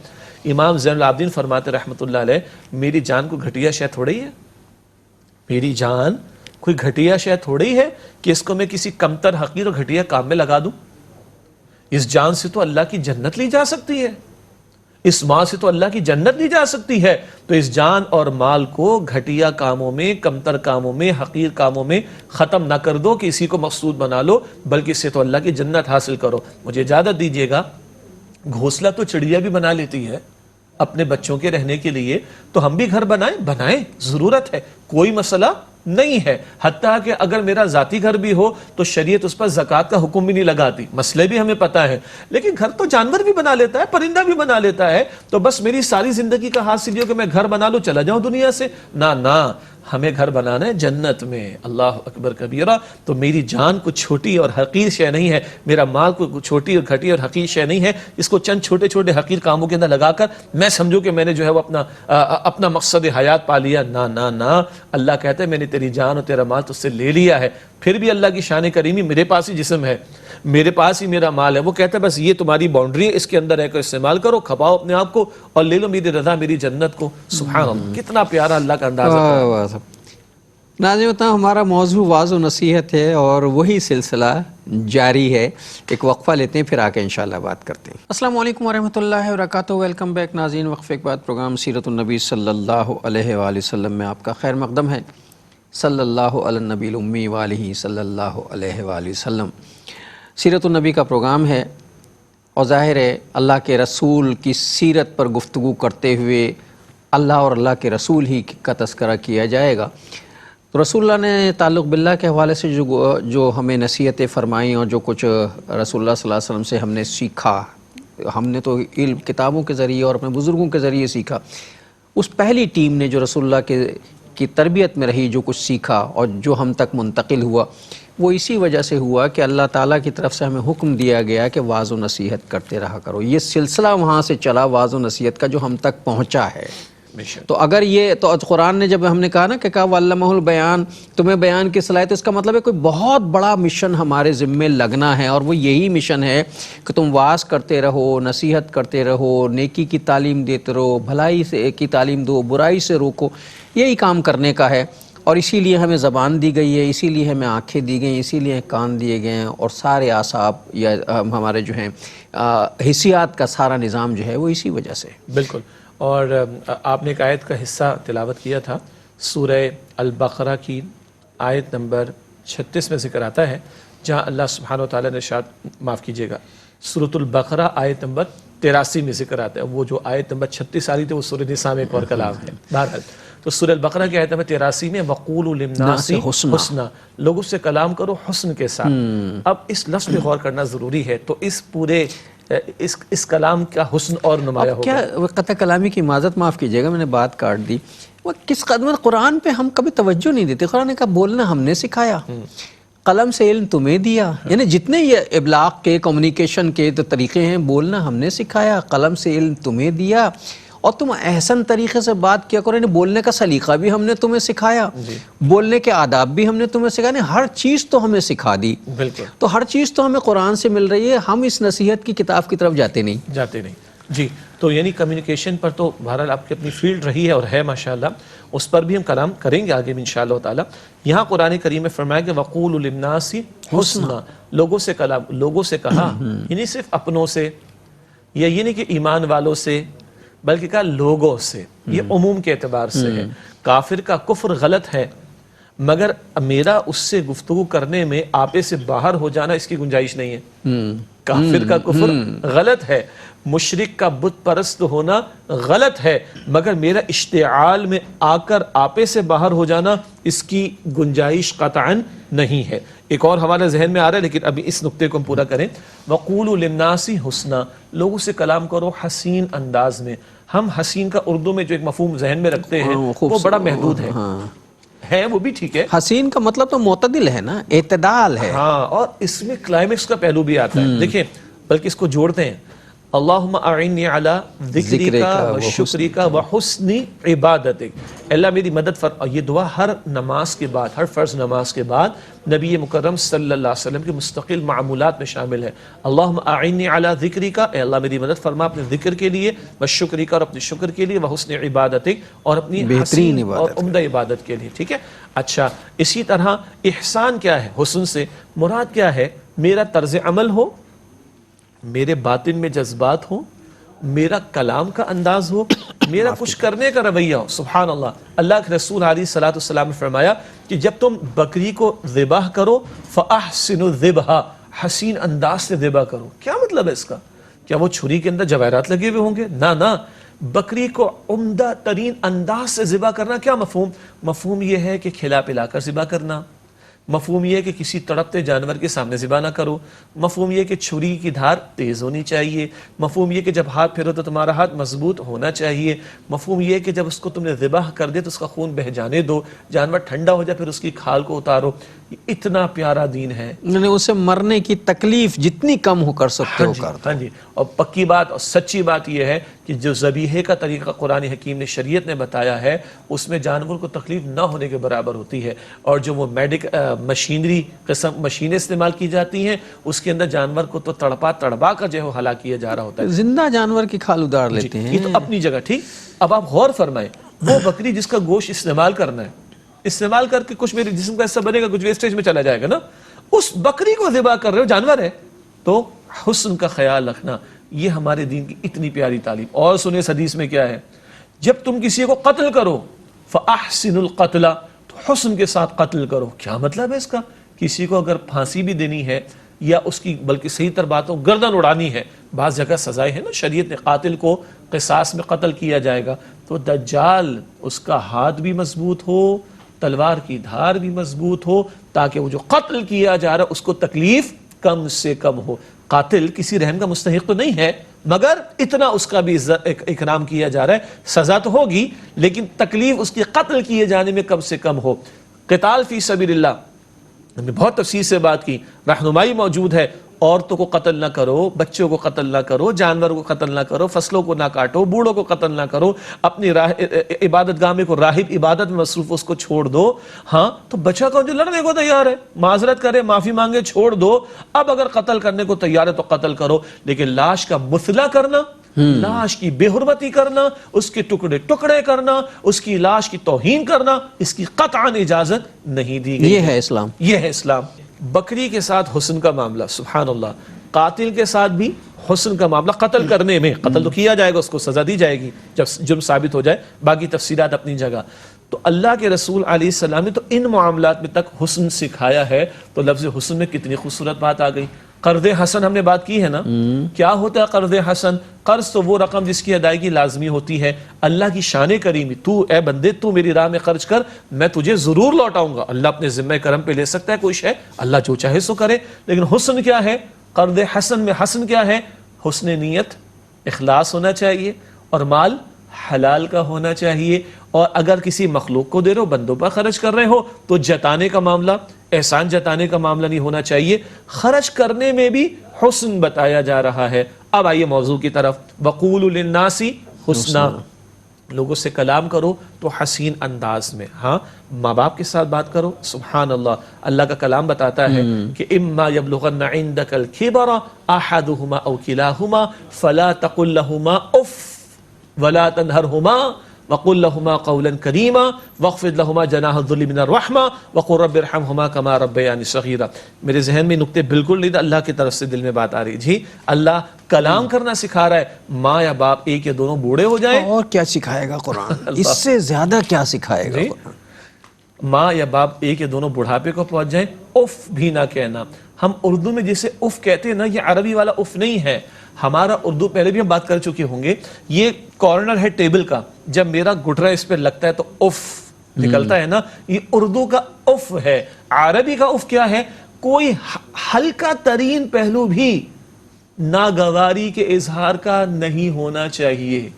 امام زین العابدین فرماتے رحمۃ اللہ علیہ، میری جان کو گھٹیا شے تھوڑی ہے، میری جان کوئی گھٹیا شے تھوڑی ہے کہ اس کو میں کسی کمتر حقیر اور گھٹیا کام میں لگا دوں۔ اس جان سے تو اللہ کی جنت لی جا سکتی ہے، اس مال سے تو اللہ کی جنت لی جا سکتی ہے، تو اس جان اور مال کو گھٹیا کاموں میں، کمتر کاموں میں، حقیر کاموں میں ختم نہ کر دو کہ اسی کو مقصود بنا لو، بلکہ اس سے تو اللہ کی جنت حاصل کرو۔ مجھے اجازت دیجیے گا، گھونسلہ تو چڑیا بھی بنا لیتی ہے اپنے بچوں کے رہنے کے لیے، تو ہم بھی گھر بنائیں، ضرورت ہے، کوئی مسئلہ نہیں ہے. حتیٰ کہ اگر میرا ذاتی گھر بھی ہو تو شریعت اس پر زکوٰۃ کا حکم بھی نہیں لگاتی. مسئلے بھی ہمیں پتہ ہے. لیکن گھر تو جانور بھی بنا لیتا ہے, پرندہ بھی بنا لیتا ہے. تو بس میری ساری زندگی کا حاصل یہ کہ میں گھر بنا لوں چلا جاؤں دنیا سے؟ نہ, ہمیں گھر بنانا ہے جنت میں. اللہ اکبر کبیرہ. تو میری جان کچھ چھوٹی اور حقیر شے نہیں ہے, میرا مال کوئی چھوٹی اور گھٹی اور حقیر شے نہیں ہے. اس کو چند چھوٹے چھوٹے حقیر کاموں کے اندر لگا کر میں سمجھوں کہ میں نے جو ہے وہ اپنا مقصد حیات پا لیا. نہ, اللہ کہتا ہے میں نے تیری جان اور تیرا مال تجھ سے لے لیا ہے. پھر بھی اللہ کی شان کریمی, میرے پاس ہی جسم ہے, میرے پاس ہی میرا مال ہے. وہ کہتا ہے بس یہ تمہاری باؤنڈری ہے, اس کے اندر رہ کر استعمال کرو, کھپاؤ اپنے آپ کو اور لے لو میری رضا میری جنت کو. سبحان اللہ, کتنا پیارا اللہ کا انداز ہے. ناظرین ہمارا موضوع واعظ و نصیحت ہے اور وہی سلسلہ جاری ہے. ایک وقفہ لیتے ہیں پھر آ کے انشاءاللہ بات کرتے ہیں. السلام علیکم ورحمۃ اللہ وبرکاتہ. ویلکم بیک ناظرین. وقفے کے بعد پروگرام سیرت النبی صلی اللہ علیہ وآلہ وسلم میں آپ کا خیر مقدم ہے. صلی اللہ علی النبی الامی والہ صلی اللہ علیہ وآلہ وسلم. سیرت النبی کا پروگرام ہے اور ظاہر ہے اللہ کے رسول کی سیرت پر گفتگو کرتے ہوئے اللہ اور اللہ کے رسول ہی کا تذکرہ کیا جائے گا. تو رسول اللہ نے تعلق باللہ کے حوالے سے جو ہمیں نصیحتیں فرمائیں اور جو کچھ رسول اللہ صلی اللہ علیہ وسلم سے ہم نے سیکھا, ہم نے تو علم کتابوں کے ذریعے اور اپنے بزرگوں کے ذریعے سیکھا. اس پہلی ٹیم نے جو رسول اللہ کی تربیت میں رہی, جو کچھ سیکھا اور جو ہم تک منتقل ہوا, وہ اسی وجہ سے ہوا کہ اللہ تعالیٰ کی طرف سے ہمیں حکم دیا گیا کہ واعظ و نصیحت کرتے رہا کرو. یہ سلسلہ وہاں سے چلا واعظ و نصیحت کا جو ہم تک پہنچا ہے. تو اگر یہ تو قرآن نے جب ہم نے کہا نا کہ کہا وَعَلَّمَهُ الْبَيَانَ, تمہیں بیان کی صلاحیت, اس کا مطلب ہے کوئی بہت بڑا مشن ہمارے ذمے لگنا ہے, اور وہ یہی مشن ہے کہ تم واعظ کرتے رہو, نصیحت کرتے رہو, نیکی کی تعلیم دیتے رہو, بھلائی سے کی تعلیم دو, برائی سے روکو. یہی کام کرنے کا ہے. اور اسی لیے ہمیں زبان دی گئی ہے, اسی لیے ہمیں آنکھیں دی گئی ہیں, اسی لیے کان دیے گئے ہیں, اور سارے اعصاب یا ہمارے جو ہیں حسیات کا سارا نظام جو ہے وہ اسی وجہ سے. بالکل. اور آپ نے ایک آیت کا حصہ تلاوت کیا تھا, سورہ البقرہ کی آیت نمبر 36 میں ذکر آتا ہے, جہاں اللہ سبحانہ و تعالیٰ نے ارشاد, معاف کیجیے گا, سورۃ البقرہ آیت نمبر 83 میں ذکر آتا ہے. وہ جو آیت نمبر 36 آ رہی تھی وہ سورہ نساء میں ایک اور کلام ہے. بہرحال تو سورہ البقرہ کی آیت نمبر 83 میں وَقُولُوا لِلنَّاسِ حُسْنًا, لوگوں سے کلام کرو حسن کے ساتھ. اب اس لفظ پہ غور کرنا ضروری ہے. تو اس پورے اس کلام کا حسن اور نمایاں ہوگا. کیا قطع کلامی کی معذرت, معاف کیجیے گا میں نے بات کاٹ دی. وہ کس قدر قرآن پہ ہم کبھی توجہ نہیں دیتے. قرآن نے کہا بولنا ہم نے سکھایا, قلم سے علم تمہیں دیا. یعنی جتنے یہ ابلاغ کے کمیونیکیشن کے تو طریقے ہیں, بولنا ہم نے سکھایا, قلم سے علم تمہیں دیا, اور تم احسن طریقے سے بات کیا کرو. یعنی بولنے کا سلیقہ بھی ہم نے تمہیں سکھایا, بولنے کے آداب بھی ہم نے تمہیں سکھایا. ہر چیز تو ہمیں سکھا دی. بالکل. تو ہر چیز تو ہمیں قرآن سے مل رہی ہے, ہم اس نصیحت کی کتاب کی طرف جاتے نہیں. جی. تو یعنی کمیونیکیشن پر تو بہرحال آپ کی اپنی فیلڈ رہی ہے اور ہے ماشاءاللہ, اس پر بھی ہم کلام کریں گے آگے بھی انشاءاللہ تعالی. یہاں قرآن کریم میں فرمایا کہ وَقُولُوا لِلنَّاسِ حُسْنًا, لوگوں سے کلام, لوگوں سے کہا, یعنی صرف اپنوں سے, یا یہ نہیں کہ ایمان والوں سے, بلکہ کہا لوگوں سے. یہ عموم کے اعتبار سے ہے. کافر کا کفر غلط ہے, مگر میرا اس سے گفتگو کرنے میں آپے سے باہر ہو جانا اس کی گنجائش نہیں ہے. کافر کا کفر غلط ہے, مشرک کا بت پرست ہونا غلط ہے, مگر میرا اشتعال میں آ کر آپے سے باہر ہو جانا اس کی گنجائش قطعاً نہیں ہے. ایک اور حوالہ ذہن میں آ رہا ہے لیکن ابھی اس نقطے کو ہم پورا کریں. وَقُولُوا لِلنَّاسِ حُسْنًا, لوگوں سے کلام کرو حسین انداز میں. ہم حسین کا اردو میں جو ایک مفہوم ذہن میں رکھتے ہیں وہ بڑا محدود ہے, وہ بھی ٹھیک ہے. حسین کا مطلب تو معتدل ہے نا, اعتدال ہے. ہاں, اور اس میں کلائمیکس کا پہلو بھی آتا ہے. دیکھیں, بلکہ اس کو جوڑتے ہیں, اللہم اعنی علی ذکرک و شکرک و حسن عبادتک. اللہ میری مدد فرما. یہ دعا ہر نماز کے بعد, ہر فرض نماز کے بعد نبی مکرم صلی اللہ علیہ وسلم کے مستقل معمولات میں شامل ہے. اللہم اعنی علی ذکرک, اے اللہ میری مدد فرما اپنے ذکر کے لیے, و شکرک, اور اپنے شکر کے لیے, و حسن عبادتک, اور اپنی بہترین اور عمدہ عبادت کے لیے. ٹھیک ہے. اچھا, اسی طرح احسان کیا ہے؟ حسن سے مراد کیا ہے؟ میرا طرز عمل ہو, میرے باطن میں جذبات ہوں, میرا کلام کا انداز ہو, میرا کچھ کرنے کا رویہ ہو. سبحان اللہ. اللہ کے رسول علیہ الصلوۃ والسلام نے فرمایا کہ جب تم بکری کو ذبح کرو فَأَحْسِنُوا الذِّبْحَ, حسین انداز سے ذبح کرو. کیا مطلب ہے اس کا؟ کیا وہ چھری کے اندر جواہرات لگے ہوئے ہوں گے؟ نہ, بکری کو عمدہ ترین انداز سے ذبح کرنا کیا مفہوم؟ مفہوم یہ ہے کہ کھلا پلا کر ذبح کرنا، مفہوم یہ ہے کہ کسی تڑپتے جانور کے سامنے ذبح نہ کرو، مفہوم یہ کہ چھری کی دھار تیز ہونی چاہیے، مفہوم یہ کہ جب ہاتھ پھیرو تو تمہارا ہاتھ مضبوط ہونا چاہیے، مفہوم یہ کہ جب اس کو تم نے ذبح کر دے تو اس کا خون بہہ جانے دو، جانور ٹھنڈا ہو جائے پھر اس کی کھال کو اتارو۔ اتنا پیارا دین ہے، یعنی اسے مرنے کی تکلیف جتنی کم ہو کر سکتے ہو کر دو۔ ہاں جی، اور پکی بات اور سچی بات یہ ہے کہ جو ذبیحے کا طریقہ قرآن حکیم نے شریعت نے بتایا ہے اس میں جانور کو تکلیف نہ ہونے کے برابر ہوتی ہے، اور جو وہ مشینری قسم مشینیں استعمال کی جاتی ہیں اس کے اندر جانور کو تو تڑپا کر جو ہے ہلاک کیا جا رہا ہوتا ہے۔ زندہ جانور کی کھال ادار لیتے ہیں، یہ تو اپنی جگہ ٹھیک۔ اب آپ غور فرمائیں، وہ بکری جس کا گوشت استعمال کرنا ہے، استعمال کر کے کچھ میرے جسم کا حصہ بنے گا، کچھ ویسٹیج میں چلا جائے گا نا، اس بکری کو ذبح کر رہے ہو، جانور ہے، تو حسن کا خیال رکھنا، یہ ہمارے دین کی اتنی پیاری تعلیم۔ اور سنیں اس حدیث میں کیا ہے، جب تم کسی کو قتل کرو فَأَحْسِنُ الْقَتْلَ، تو حسن کے ساتھ قتل کرو۔ کیا مطلب ہے اس کا؟ کسی کو اگر پھانسی بھی دینی ہے یا اس کی بلکہ صحیح تر باتوں گردن اڑانی ہے، بعض جگہ سزائے ہیں نا شریعت نے، قاتل کو قصاص میں قتل کیا جائے گا، تو دجال اس کا ہاتھ بھی مضبوط ہو، تلوار کی دھار بھی مضبوط ہو، تاکہ وہ جو قتل کیا جا رہا ہے اس کو تکلیف کم سے کم ہو۔ قاتل کسی رحم کا مستحق تو نہیں ہے، مگر اتنا اس کا بھی اکرام کیا جا رہا ہے، سزا تو ہوگی لیکن تکلیف اس کی قتل کیے جانے میں کم سے کم ہو۔ قتال فی سبیل اللہ ہم نے بہت تفصیل سے بات کی، رہنمائی موجود ہے، عورتوں کو قتل نہ کرو، بچوں کو قتل نہ کرو، جانوروں کو قتل نہ کرو، فصلوں کو نہ کاٹو، بوڑھوں کو قتل نہ کرو، اپنی عبادت گاہ میں کو راہب عبادت میں مصروف اس کو چھوڑ دو۔ ہاں تو بچہ کو جو لڑنے کو تیار ہے معذرت کرے، معافی مانگے، چھوڑ دو۔ اب اگر قتل کرنے کو تیار ہے تو قتل کرو، لیکن لاش کا مثلا کرنا، لاش کی بے حرمتی کرنا، اس کے ٹکڑے ٹکڑے کرنا، اس کی لاش کی توہین کرنا، اس کی قطعاً اجازت نہیں دی گئی۔ یہ ہے اسلام، یہ ہے اسلام۔ بکری کے ساتھ حسن کا معاملہ، سبحان اللہ، قاتل کے ساتھ بھی حسن کا معاملہ، قتل کرنے میں، قتل تو کیا جائے گا، اس کو سزا دی جائے گی جب جرم ثابت ہو جائے، باقی تفصیلات اپنی جگہ۔ تو اللہ کے رسول علیہ السلام نے تو ان معاملات میں تک حسن سکھایا ہے، تو لفظ حسن میں کتنی خوبصورت بات آ گئی۔ قرض حسن ہم نے بات کی ہے نا، کیا ہوتا ہے قرض حسن؟ قرض تو وہ رقم جس کی ادائیگی لازمی ہوتی ہے، اللہ کی شان کریمی، تو اے بندے تو میری راہ میں خرچ کر، میں تجھے ضرور لوٹاؤں گا۔ اللہ اپنے ذمہ کرم پہ لے سکتا ہے کوئی شے، اللہ جو چاہے سو کرے، لیکن حسن کیا ہے؟ قرض حسن میں حسن کیا ہے؟ حسن نیت، اخلاص ہونا چاہیے، اور مال حلال کا ہونا چاہیے، اور اگر کسی مخلوق کو دے رہے ہو، بندوں پر خرچ کر رہے ہو، تو جتانے کا معاملہ، احسان جتانے کا معاملہ نہیں ہونا چاہیے، خرچ کرنے میں بھی حسن بتایا جا رہا ہے۔ اب آئیے موضوع کی طرف، وَقُولُوا لِلنَّاسِ حُسْنًا، لوگوں سے کلام کرو تو حسین انداز میں، ہاں ماں باپ کے ساتھ بات کرو، سبحان اللہ، اللہ کا کلام بتاتا ہے کہ اما یبلغن عندک الکبر احدہما او کلاہما فلا تقل لہما اف ولا تنہرہما وقل لہما قولا کریما واخفض لہما جناح الذل من الرحمہ وقل رب ارحمہما کما ربیانی صغیرا۔ میرے ذہن میں نکتے بالکل نہیں تھا، اللہ کی طرف سے دل میں بات آ رہی، جی اللہ کلام کرنا سکھا رہا ہے، ماں یا باپ ایک یا دونوں بوڑھے ہو جائیں، اور کیا سکھائے گا قرآن؟ اس سے زیادہ کیا سکھائے گا قرآن؟ ماں یا باپ ایک یا دونوں بڑھاپے کو پہنچ جائیں، اف بھی نہ کہنا۔ ہم اردو میں جسے اف کہتے ہیں نا، یہ عربی والا اف نہیں ہے، ہمارا اردو پہلے بھی ہم بات کر چکے ہوں گے، یہ کارنر ہے ٹیبل کا، جب میرا گھٹنا اس پہ لگتا ہے تو اف نکلتا ہے نا، یہ اردو کا اف ہے۔ عربی کا اف کیا ہے؟ کوئی ہلکا ترین پہلو بھی ناگواری کے اظہار کا نہیں ہونا چاہیے،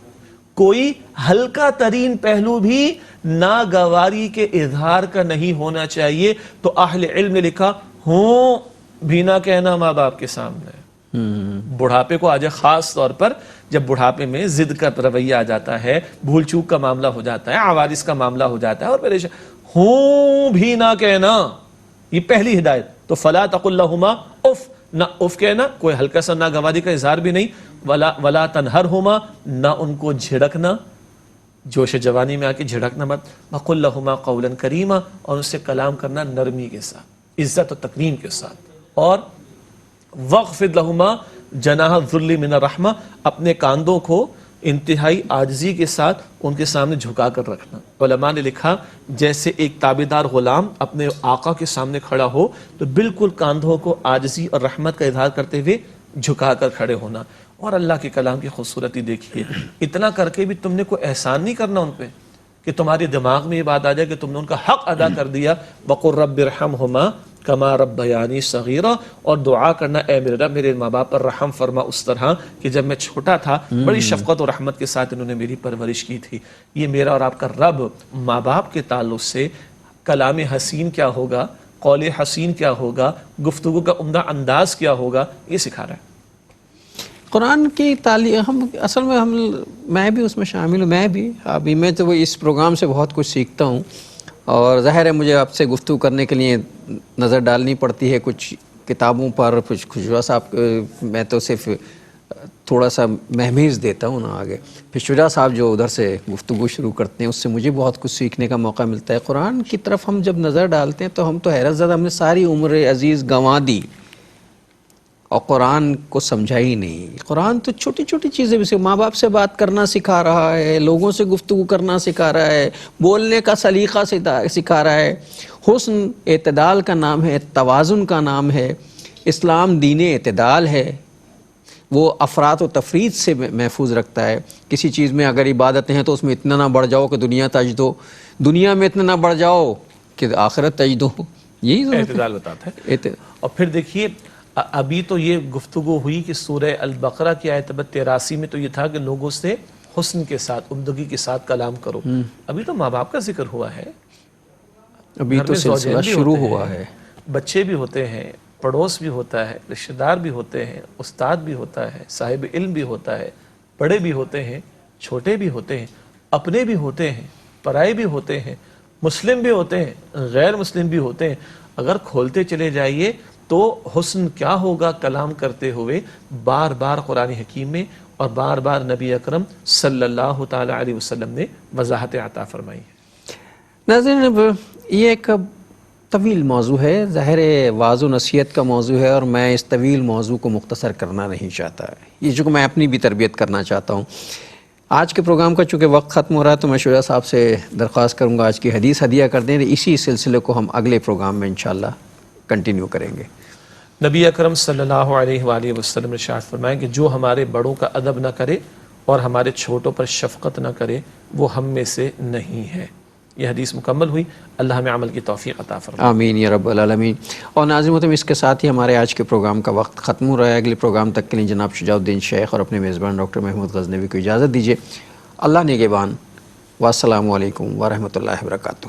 کوئی ہلکا ترین پہلو بھی ناگواری کے اظہار کا نہیں ہونا چاہیے۔ تو اہل علم نے لکھا ہوں بھی نہ کہنا ماں باپ کے سامنے، بڑھاپے کو آج خاص طور پر جب بڑھاپے میں ضد کا رویہ آ جاتا ہے، بھول چوک کا معاملہ ہو جاتا ہے، عوارض کا معاملہ ہو جاتا ہے، اور پریشان ہوں بھی نہ کہنا، یہ پہلی ہدایت۔ تو فلا تقل لہما اف، نہ اف کہنا، کوئی ہلکا سا ناگواری کا اظہار بھی نہیں، ولا تنہرہما، نہ ان کو جھڑکنا، جوش جوانی میں آ کے جھڑکنا مت، وقل لہما قولا کریما، اور ان سے کلام کرنا نرمی کے ساتھ، عزت و تکریم کے ساتھ، اور وَاخْفِضْ لَهُمَا جَنَاحَ الذُّلِّ مِنَ الرَّحْمَةِ، اپنے کاندھوں کو انتہائی عاجزی کے ساتھ ان کے سامنے جھکا کر رکھنا۔ علماء نے لکھا جیسے ایک تابعدار غلام اپنے آقا کے سامنے کھڑا ہو تو بالکل کاندھوں کو عاجزی اور رحمت کا اظہار کرتے ہوئے جھکا کر کھڑے ہونا، اور اللہ کے کلام کی خوبصورتی دیکھیے، اتنا کر کے بھی تم نے کوئی احسان نہیں کرنا ان پہ کہ تمہارے دماغ میں یہ بات آ جائے کہ تم نے ان کا حق ادا کر دیا. وَقُلْ رَبِّ ارْحَمْهُمَا كَمَا رَبَّيَانِي صَغِيرًا، اور دعا کرنا اے میرے رب میرے ماں باپ پر رحم فرما اس طرح کہ جب میں چھوٹا تھا بڑی شفقت و رحمت کے ساتھ انہوں نے میری پرورش کی تھی. یہ میرا اور آپ کا رب ماں باپ کے تعلق سے کلام حسین کیا ہوگا، قول حسین کیا ہوگا، گفتگو کا عمدہ انداز کیا ہوگا، یہ سکھا رہا ہے. قرآن کی تعلیم ہم اصل میں میں بھی اس میں شامل ہوں، میں تو وہ اس پروگرام سے بہت کچھ سیکھتا ہوں، اور ظاہر ہے مجھے آپ سے گفتگو کرنے کے لیے نظر ڈالنی پڑتی ہے کچھ کتابوں پر، کچھ شجاع صاحب میں تو صرف تھوڑا سا مہمیز دیتا ہوں نا آگے، پھر شجاع صاحب جو ادھر سے گفتگو شروع کرتے ہیں اس سے مجھے بہت کچھ سیکھنے کا موقع ملتا ہے. قرآن کی طرف ہم جب نظر ڈالتے ہیں تو ہم تو حیرت زدہ، ہم نے ساری عمر عزیز گنوا دی اور قرآن کو سمجھا ہی نہیں. قرآن تو چھوٹی چھوٹی چیزیں بھی، ماں باپ سے بات کرنا سکھا رہا ہے، لوگوں سے گفتگو کرنا سکھا رہا ہے، بولنے کا سلیقہ سکھا رہا ہے. حسن اعتدال کا نام ہے، توازن کا نام ہے. اسلام دین اعتدال ہے، وہ افراط و تفریط سے محفوظ رکھتا ہے. کسی چیز میں اگر عبادتیں ہیں تو اس میں اتنا نہ بڑھ جاؤ کہ دنیا تج دو، دنیا میں اتنا نہ بڑھ جاؤ کہ آخرت تج دو. یہی ضرورت ہے، اعتدال بتاتا ہے. اور پھر دیکھیے ابھی تو یہ گفتگو ہوئی کہ سورہ البقرہ کی آیت نمبر 83 میں تو یہ تھا کہ لوگوں سے حسن کے ساتھ، عمدگی کے ساتھ کلام کرو. ابھی تو ماں باپ کا ذکر ہوا ہے، ابھی تو سلسلہ شروع ہوا ہے. بچے بھی ہوتے ہیں، پڑوس بھی ہوتا ہے، رشتہ دار بھی ہوتے ہیں، استاد بھی ہوتا ہے، صاحب علم بھی ہوتا ہے، بڑے بھی ہوتے ہیں، چھوٹے بھی ہوتے ہیں، اپنے بھی ہوتے ہیں، پرائے بھی ہوتے ہیں، مسلم بھی ہوتے ہیں، غیر مسلم بھی ہوتے ہیں. اگر کھولتے چلے جائیے تو حسن کیا ہوگا کلام کرتے ہوئے بار بار قرآن حکیم میں اور بار بار نبی اکرم صلی اللہ تعالی علیہ وسلم نے وضاحت عطا فرمائی ہے. ناظرین، یہ ایک طویل موضوع ہے، ظاہر واعظ و نصیحت کا موضوع ہے، اور میں اس طویل موضوع کو مختصر کرنا نہیں چاہتا. یہ جو میں اپنی بھی تربیت کرنا چاہتا ہوں. آج کے پروگرام کا چونکہ وقت ختم ہو رہا ہے تو میں شجاع صاحب سے درخواست کروں گا آج کی حدیث ہدیہ کر دیں. اسی سلسلے کو ہم اگلے پروگرام میں انشاءاللہ کنٹینیو کریں گے. نبی اکرم صلی اللہ علیہ وآلہ وسلم نے ارشاد فرمایا کہ جو ہمارے بڑوں کا ادب نہ کرے اور ہمارے چھوٹوں پر شفقت نہ کرے وہ ہم میں سے نہیں ہے. یہ حدیث مکمل ہوئی. اللہ ہمیں عمل کی توفیق عطا فرمائے. آمین یا رب العالمین. اور ناظرین محترم، اس کے ساتھ ہی ہمارے آج کے پروگرام کا وقت ختم ہو رہا ہے. اگلے پروگرام تک کے لیے جناب شجاع الدین شیخ اور اپنے میزبان ڈاکٹر محمود غزنوی کو اجازت دیجیے. اللہ نگہبان، والسلام علیکم ورحمۃ اللہ وبرکاتہ.